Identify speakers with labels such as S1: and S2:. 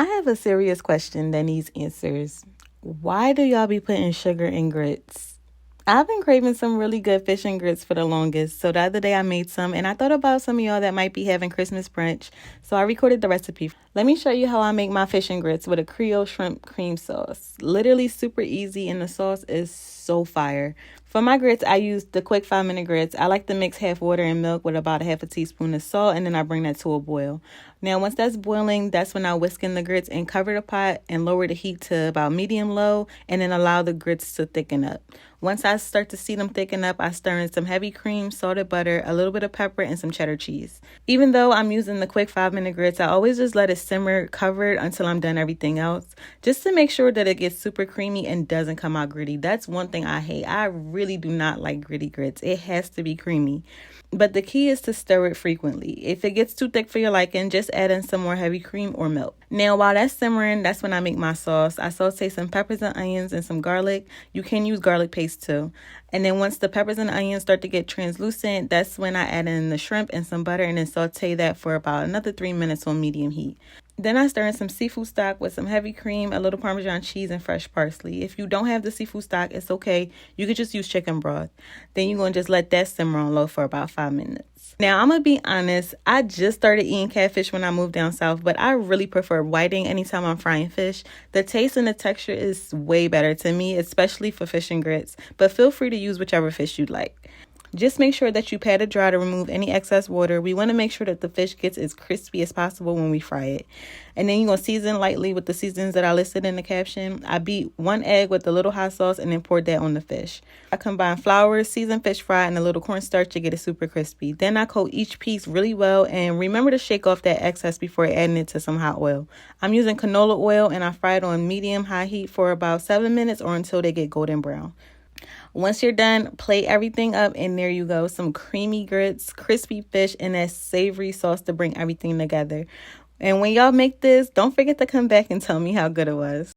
S1: I have a serious question that needs answers. Why do y'all be putting sugar in grits? I've been craving some really good fish and grits for the longest. So the other day I made some and I thought about some of y'all that might be having Christmas brunch. So I recorded the recipe. Let me show you how I make my fish and grits with a Creole shrimp cream sauce. Literally super easy and the sauce is so fire. For my grits, I use the quick 5-minute grits. I like to mix half water and milk with about a half a teaspoon of salt, and then I bring that to a boil. Now, once that's boiling, that's when I whisk in the grits and cover the pot and lower the heat to about medium-low, and then allow the grits to thicken up. Once I start to see them thicken up, I stir in some heavy cream, salted butter, a little bit of pepper, and some cheddar cheese. Even though I'm using the quick 5-minute grits, I always just let it simmer covered until I'm done everything else, just to make sure that it gets super creamy and doesn't come out gritty. That's one thing I hate. I really do not like gritty grits. It has to be creamy. But the key is to stir it frequently. If it gets too thick for your liking, just add in some more heavy cream or milk. Now, while that's simmering, that's when I make my sauce. I saute some peppers and onions and some garlic. You can use garlic paste too. And then once the peppers and onions start to get translucent, that's when I add in the shrimp and some butter and then saute that for about another 3 minutes on medium heat. Then I stir in some seafood stock with some heavy cream, a little Parmesan cheese, and fresh parsley. If you don't have the seafood stock, it's okay. You could just use chicken broth. Then you're going to just let that simmer on low for about 5 minutes. Now, I'm going to be honest. I just started eating catfish when I moved down south, but I really prefer whiting anytime I'm frying fish. The taste and the texture is way better to me, especially for fish and grits. But feel free to use whichever fish you like. Just make sure that you pat it dry to remove any excess water. We want to make sure that the fish gets as crispy as possible when we fry it. And then you're going to season lightly with the seasonings that I listed in the caption. I beat 1 egg with a little hot sauce and then poured that on the fish. I combine flour, seasoned fish fry, and a little cornstarch to get it super crispy. Then I coat each piece really well, and remember to shake off that excess before adding it to some hot oil. I'm using canola oil, and I fry it on medium-high heat for about 7 minutes or until they get golden brown. Once you're done, plate everything up, and there you go. Some creamy grits, crispy fish, and that savory sauce to bring everything together. And when y'all make this, don't forget to come back and tell me how good it was.